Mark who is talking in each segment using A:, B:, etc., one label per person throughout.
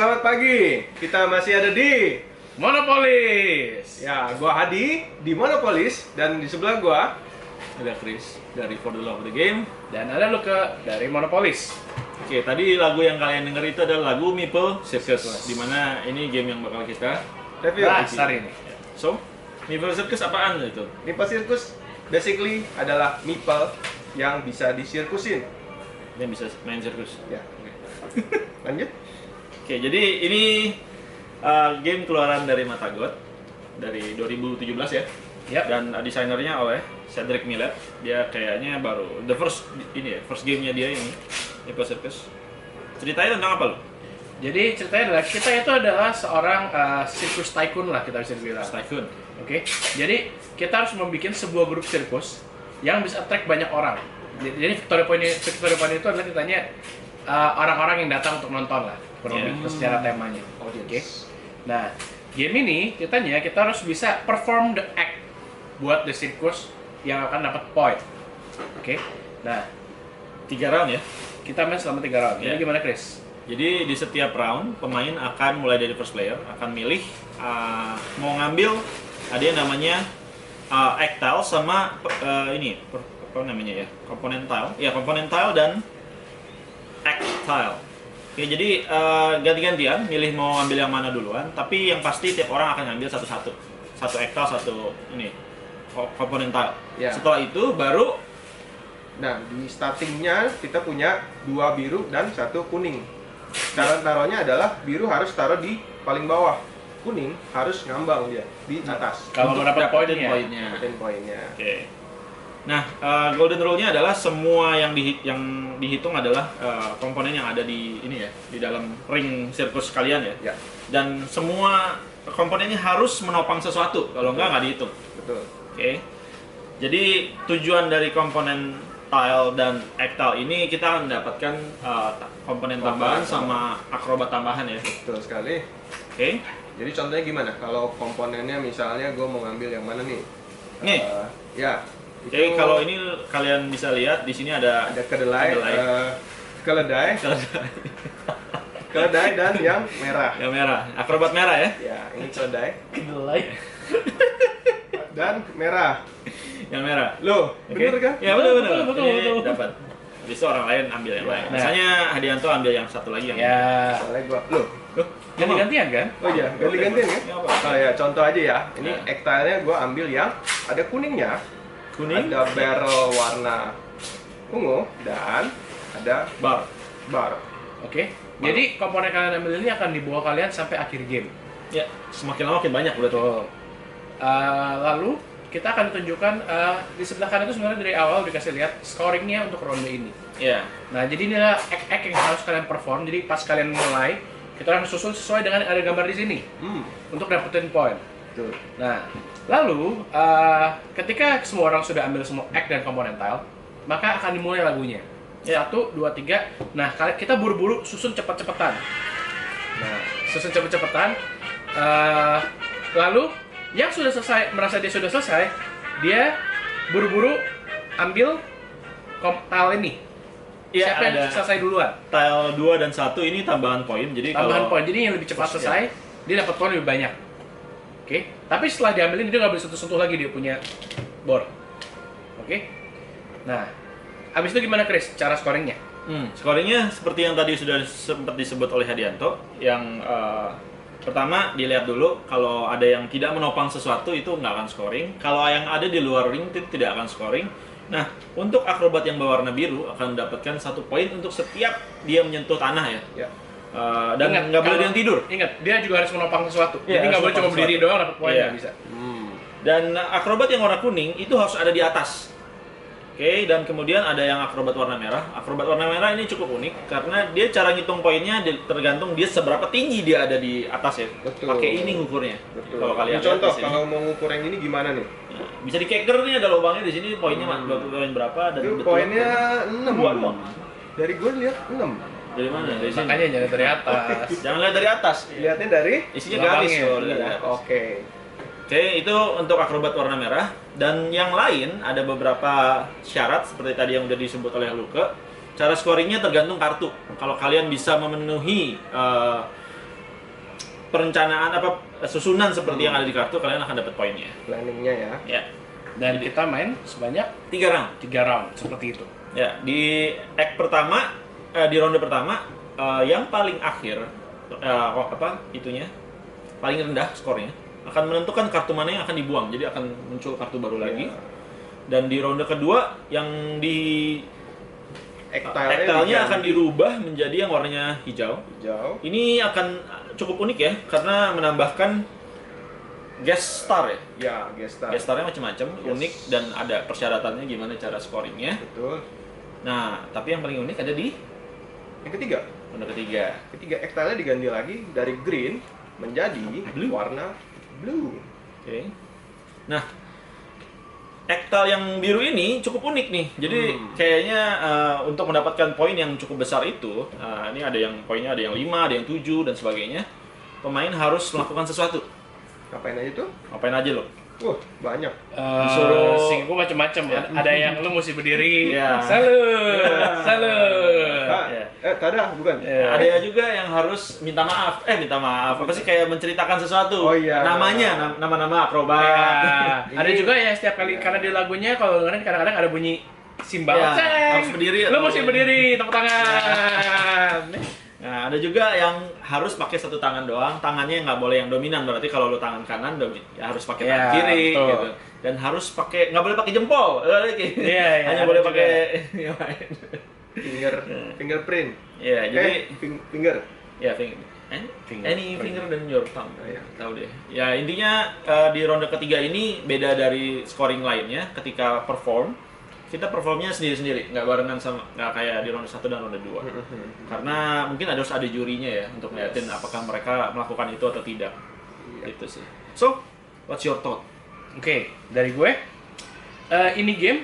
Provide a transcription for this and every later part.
A: selamat pagi. Kita masih ada di
B: Monopolis.
A: ya, gua Hadi di Monopolis dan di sebelah gua
C: Ada Chris dari For the Love of the Game.
B: Dan ada Luka dari Monopolis.
C: Oke, tadi lagu yang kalian denger itu adalah lagu Meeple Circus, dimana ini game yang bakal kita
A: review.
B: Bahas hari ini.
C: So, Meeple Circus apaan itu?
A: Meeple Circus basically adalah meeple yang bisa disirkusin.
C: Yang bisa main sirkus.
A: Ya. Lanjut.
C: Oke, jadi ini game keluaran dari Matagot dari 2017 ya.
B: Yap.
C: Dan desainernya oleh Cedric Millet. Dia kayaknya baru first gamenya dia ini Meeple Circus. Ceritanya tentang apa lo?
B: Jadi ceritanya adalah kita itu adalah seorang sirkus tycoon lah, kita bisa bilang.
C: Tycoon.
B: Oke. Jadi kita harus membuat sebuah grup sirkus yang bisa attract banyak orang. Jadi Victory Point itu adalah ceritanya orang-orang yang datang untuk nonton lah, kurang lebih secara temanya. Oke. Nah, game ini kita harus bisa perform the act buat the circus yang akan dapat point. Oke. Nah,
C: 3 round ya.
B: kita main selama 3 round. Jadi
C: Ya.
B: gimana, Chris?
C: Jadi di setiap round pemain akan mulai dari first player akan milih mau ngambil ada yang namanya egg tile sama apa namanya ya, komponen tile. Ya, komponen tile dan egg tile. Oke, jadi ganti-gantian milih mau ambil yang mana duluan, tapi yang pasti tiap orang akan ngambil satu-satu. Satu egg tile, satu ini komponen tile.
A: Ya.
C: Setelah itu baru
A: Nah, di startingnya kita punya 2 biru dan 1 kuning. Cara taruhnya adalah biru harus taruh di paling bawah, kuning harus ngambang dia di atas.
B: Kalau mau
C: untuk
B: dapat
C: dapetin
B: poinnya.
A: Dapetin poinnya.
C: Oke. Nah, golden rule-nya adalah semua yang dihitung adalah komponen yang ada di ini ya, di dalam ring sirkus kalian ya.
A: Ya,
C: Dan semua komponennya harus menopang sesuatu. Kalau nggak dihitung.
A: betul.
C: Oke. Jadi tujuan dari komponen tile dan egg tile ini kita akan mendapatkan komponen tambahan sama akrobat tambahan ya.
A: Betul sekali.
C: Oke.
A: Jadi contohnya gimana? Kalau komponennya misalnya gue mau ngambil yang mana nih?
C: Nih.
A: Ya.
C: Oke, kalau ini kalian bisa lihat di sini ada
A: kedelai, keledai, keledai dan yang merah.
C: yang merah, akrobat merah ya.
A: Ya, ini keledai
B: Kedelai.
A: dan merah.
C: Yang merah.
A: Loh, bener kan?
C: Ya betul.
B: Betul.
C: Dapat. Habis itu orang lain ambil yang
A: Ya.
C: lain.
B: Nah.
C: Misalnya Hadianto ambil yang satu lagi yang
B: Ya.
A: Soalnya gua, loh.
B: Ganti-gantian kan?
A: Oh iya, ganti-gantian ya?
C: Ya, apa?
A: Oh ya, contoh aja ya. Ini
C: Ya.
A: egg tile-nya gua ambil yang ada kuningnya,
C: Kuning,
A: ada barrel warna ungu dan ada
C: bar.
A: bar.
B: Oke. Jadi komponen kalian ambil ini akan dibawa kalian sampai akhir game.
C: Ya, semakin lama makin banyak udah tuh.
B: Betul. Lalu kita akan tunjukkan di sebelah kanan itu sebenarnya dari awal dikasih lihat scoringnya untuk ronde ini.
C: Ya.
B: Nah, jadi inilah act yang harus kalian perform. Jadi pas kalian mulai, kita akan susun sesuai dengan ada gambar di sini untuk dapetin poin.
A: Betul.
B: Nah, lalu ketika semua orang sudah ambil semua act dan komponen tile, maka akan dimulai lagunya. 1, 2, 3. Nah, kita buru-buru susun cepet-cepetan. Nah, susun cepet-cepetan. Lalu yang sudah selesai merasa dia sudah selesai, dia buru-buru ambil tile ini.
C: Iya,
B: Siapa yang
C: ada
B: selesai duluan?
C: tile 2 dan 1 ini tambahan poin. Jadi
B: Tambahan
C: kalau
B: poin. Jadi yang lebih cepat
C: Terus,
B: selesai, dia dapat poin lebih banyak. Oke. Tapi setelah diambilin dia nggak boleh sentuh-sentuh lagi, dia punya board. Oke. Nah, habis itu gimana, Chris? Cara scoringnya?
C: scoringnya seperti yang tadi sudah sempat disebut oleh Hadianto. Yang pertama dilihat dulu kalau ada yang tidak menopang sesuatu itu nggak akan scoring. Kalau yang ada di luar ring itu tidak akan scoring. Nah, untuk akrobat yang berwarna biru akan mendapatkan 1 poin untuk setiap dia menyentuh tanah ya.
A: Ya.
C: Dan
B: Ingat,
C: nggak boleh
B: kalau-
C: dia yang tidur.
B: Ingat, dia juga harus menopang sesuatu.
C: Iya,
B: Jadi nggak
C: harus
B: boleh cuma
C: menopang
B: berdiri
C: sesuatu.
B: doang dapat poin,
C: Iya.
B: nggak bisa.
C: Dan akrobat yang warna kuning itu harus ada di atas. Oke, dan kemudian ada yang akrobat warna merah. Akrobat warna merah ini cukup unik karena dia cara ngitung poinnya tergantung dia seberapa tinggi dia ada di atas ya.
A: Betul.
C: Pakai ini ngukurnya.
A: Betul.
C: Kalau kalian
A: Ini contoh
C: lihat di sini.
A: kalau mau ngukur yang ini gimana nih?
C: Ya, bisa di keker nih, ada lubangnya di sini poinnya poin berapa dan
A: Itu
C: betul.
A: poinnya 6.
C: Dua doang.
A: Dari gue lihat 6.
C: Dari mana? Dari sini.
B: Makanya jangan dari atas.
C: Jangan lihat dari atas.
A: Lihatnya dari
C: Isinya garis
B: Lubangnya.
C: loh, lihat dari atas.
A: Oke.
C: Oke, itu untuk akrobat warna merah. Dan yang lain ada beberapa syarat seperti tadi yang udah disebut oleh Luke. Cara scoringnya tergantung kartu. Kalau kalian bisa memenuhi perencanaan susunan seperti yang ada di kartu, kalian akan dapat poinnya.
A: Planningnya ya.
C: Ya.
B: Dan kita main sebanyak
C: 3 round.
B: 3 round seperti itu.
C: Ya, di act pertama, di ronde pertama, yang paling akhir, itunya, paling rendah skornya, akan menentukan kartu mana yang akan dibuang. Jadi akan muncul kartu baru lagi. Dan di ronde kedua, yang di Ektalnya akan dirubah menjadi yang warnanya hijau. Ini akan cukup unik ya, karena menambahkan guest star ya.
A: Ya, guest star.
C: Guest starnya macam-macam, unik dan ada persyaratannya gimana cara scoringnya.
A: Betul.
C: Nah, tapi yang paling unik ada di
A: Yang ketiga.
C: ronde ketiga.
A: Ketiga ektalnya diganti lagi dari green menjadi
C: Blue.
A: warna blue.
C: Oke. Nah, ektal yang biru ini cukup unik nih. Jadi kayaknya untuk mendapatkan poin yang cukup besar itu, ini ada yang poinnya ada yang 5, ada yang 7 dan sebagainya. Pemain harus melakukan sesuatu.
A: Ngapain aja tuh?
C: Ngapain aja lo?
A: Wah, banyak.
B: Disuruh singgung macam-macam. Ada yang lu mesti berdiri.
C: Ya.
B: Salut.
C: Ya.
A: Tada, bukan?
C: Ada juga yang harus minta maaf. Minta maaf. Apa sih, kayak menceritakan sesuatu.
A: Oh, iya.
C: Namanya, nama-nama akrobat.
B: Ya, ada
A: Ini-
B: juga ya setiap kali karena di lagunya kalau dengerin kadang-kadang ada bunyi simbal.
C: Ya,
B: Ceng.
C: harus berdiri
B: Lu
C: atau-
B: mesti berdiri, tepuk tangan.
C: Nah, ada juga yang harus pakai satu tangan doang. Tangannya nggak boleh yang dominan. Berarti kalau lu tangan kanan, ya harus pakai tangan
B: Ya,
C: kiri,
B: betul.
C: gitu. Dan harus pakai, nggak boleh pakai jempol.
B: Iya,
C: Hanya
B: ada
C: boleh
B: juga.
C: pakai yang lain.
A: Fingerprint.
C: Ya, jadi
A: Finger.
C: ya
B: Finger.
C: any finger dan your thumb.
A: Oh, iya.
C: Tahu deh. Ya, intinya di ronde ketiga ini beda dari scoring lainnya. Ketika perform, kita performnya sendiri-sendiri, nggak barengan sama, nggak kayak di ronde 1 dan ronde 2. Karena mungkin harus ada jurinya ya untuk ngeliatin apakah mereka melakukan itu atau tidak.
A: Iya.
C: Gitu sih. So, what's your thought?
B: Oke, dari gue, ini game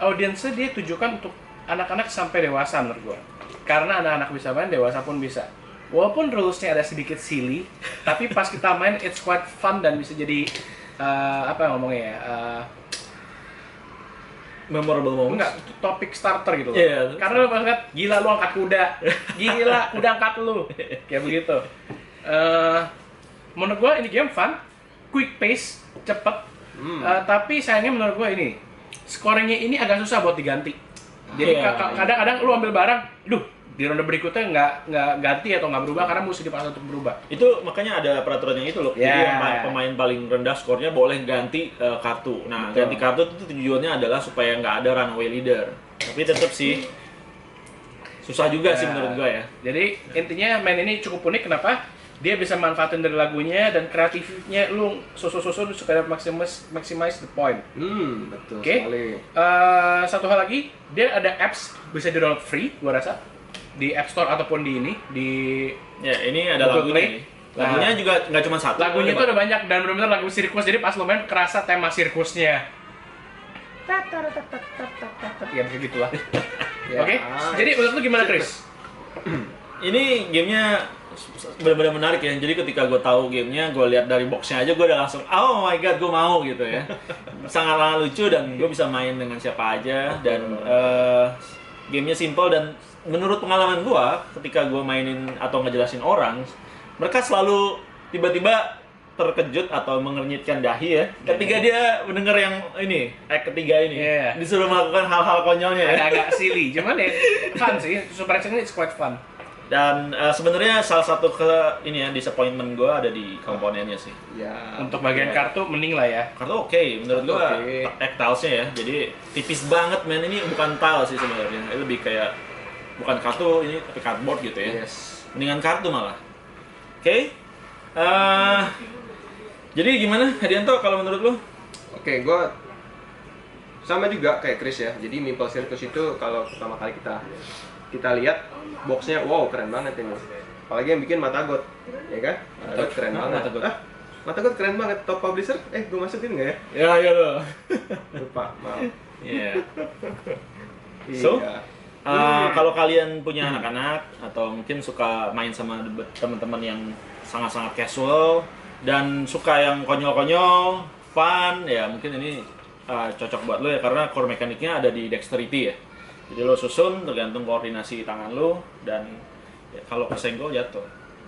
B: audiensnya dia tujukan untuk anak-anak sampai dewasa menurut gue. Karena anak-anak bisa main, dewasa pun bisa. Walaupun rules-nya ada sedikit silly, tapi pas kita main it's quite fun dan bisa jadi apa ngomongnya ya?
C: Memorable moment.
B: Enggak, itu topik starter gitu loh.
C: Iya.
B: Karena lu pas lihat, gila lu angkat kuda, gila kuda angkat lu, kayak begitu. Menurut gua ini game fun, quick pace, cepet. Tapi sayangnya menurut gua ini, scoringnya ini agak susah buat diganti. Jadi
C: Iya.
B: kadang-kadang lu ambil barang, duh di ronde berikutnya nggak ganti atau nggak berubah karena mesti dipaksa untuk berubah.
C: Itu makanya ada peraturannya itu loh. Jadi
B: Ya.
C: yang pemain paling rendah skornya boleh ganti kartu. Nah,
B: Betul.
C: ganti kartu itu tujuannya adalah supaya nggak ada runaway leader. Tapi tetap sih susah juga sih
B: Ya.
C: menurut gua ya.
B: Jadi intinya main ini cukup unik. Kenapa? Dia bisa manfaatin dari lagunya dan kreatifnya lu susun supaya maximize the point.
A: Betul
B: Oke.
A: sekali.
B: Satu hal lagi, dia ada apps bisa di download free, gua rasa di App Store ataupun di ini di
C: Ya, ini ada
B: Google Play.
C: lagunya nih. Lagunya juga nggak cuma satu.
B: lagunya itu ada banyak dan benar-benar lagu sirkus. Jadi pas lo main kerasa tema sirkusnya. Ya kayak gitulah.
A: Ya.
B: Oke. Jadi menurut lu gimana, Chris?
C: Ini gamenya benar-benar menarik ya. Jadi ketika gue tahu gamenya, gue lihat dari boxnya aja gue udah langsung, oh my god, gue mau gitu ya. Sangat lucu dan gue bisa main dengan siapa aja dan gamenya simple dan menurut pengalaman gue, ketika gue mainin atau ngejelasin orang, mereka selalu tiba-tiba terkejut atau mengernyitkan dahi ya ketika dia mendengar yang ini ketiga ini
B: Iya.
C: disuruh melakukan hal-hal konyolnya ya.
B: Agak silly, cuman ya fun sih. Super Action ini it's quite fun.
C: Dan sebenarnya salah satu ini ya disappointment gue ada di komponennya sih.
A: Ya.
B: Untuk bagian kartu mending lah ya.
C: Kartu oke, menurut
A: Kartu
C: gue
A: oke.
C: tilesnya ya, jadi tipis banget men. Ini bukan tile sih sebenarnya, ini lebih kayak bukan kartu ini tapi cardboard gitu ya.
A: Yes.
C: Mendingan kartu malah. Oke. Jadi gimana Hadianto kalau menurut lu?
A: Oke, gua sama juga kayak Chris ya. Jadi Meeple Circus itu kalau pertama kali kita lihat boxnya, wow keren banget ini. Apalagi yang bikin Matagot, ya kan? Matagot keren
C: Kenapa
A: banget.
C: Matagot?
A: Matagot keren banget. Top publisher? Gua masukin nggak ya?
C: Ya ya lo.
A: Lupa, maaf.
C: Iya. So?
A: Iya.
C: Kalau kalian punya anak-anak atau mungkin suka main sama teman-teman yang sangat-sangat casual dan suka yang konyol-konyol, fun, ya mungkin ini cocok buat lo ya karena core mekaniknya ada di dexterity ya. Jadi lo susun tergantung koordinasi tangan lo dan ya, kalau kesenggol jatuh.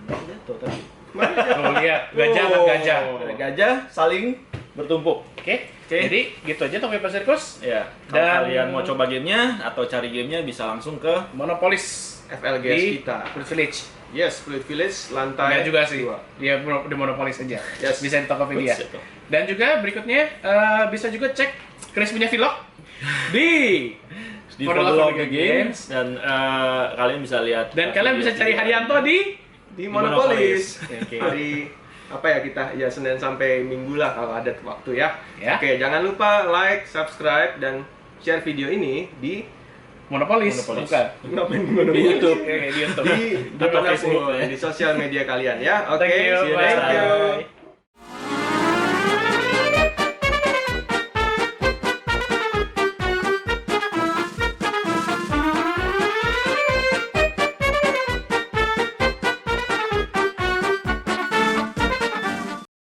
C: Jatuh tadi.
B: Tuh lihat, gajah makan gajah.
C: Ada gajah saling bertumpuk.
B: Oke.
C: Oke.
B: Jadi gitu aja untuk Paper Circus.
C: Ya,
B: Dan-
C: kalau kalian mau coba gamenya atau cari gamenya bisa langsung ke
B: Monopolis
A: FLGS
B: di
A: kita.
B: Fruit Village.
A: Yes, Fluid Village lantai
B: Enggak juga sih.
A: 2.
B: Dia di Monopolis aja.
A: Yes.
B: Bisa di Tokopedia.
C: Wits, itu.
B: Dan juga berikutnya bisa juga cek Chris punya vlog di
C: di
B: For the Love
C: Love
B: of
C: the
B: the
C: Games dan kalian bisa lihat
B: Dan kalian bisa cari Haryanto di
A: Di
C: Monopolis.
A: Monopolis.
B: Oke.
A: Hari apa ya kita ya Senin sampai Minggu lah kalau ada waktu ya.
B: Ya.
A: Oke, jangan lupa like, subscribe dan share video ini di
B: Monopolis.
C: Monopolis.
B: Bukan.
A: ngapain di
C: di
A: Monopolis?
C: YouTube.
B: Oke, di YouTube.
A: Di
C: Atau
A: dimanapun
C: Facebook, ya.
A: di sosial media kalian ya. Oke,
B: Thank you,
A: see you
B: bye.
A: next time.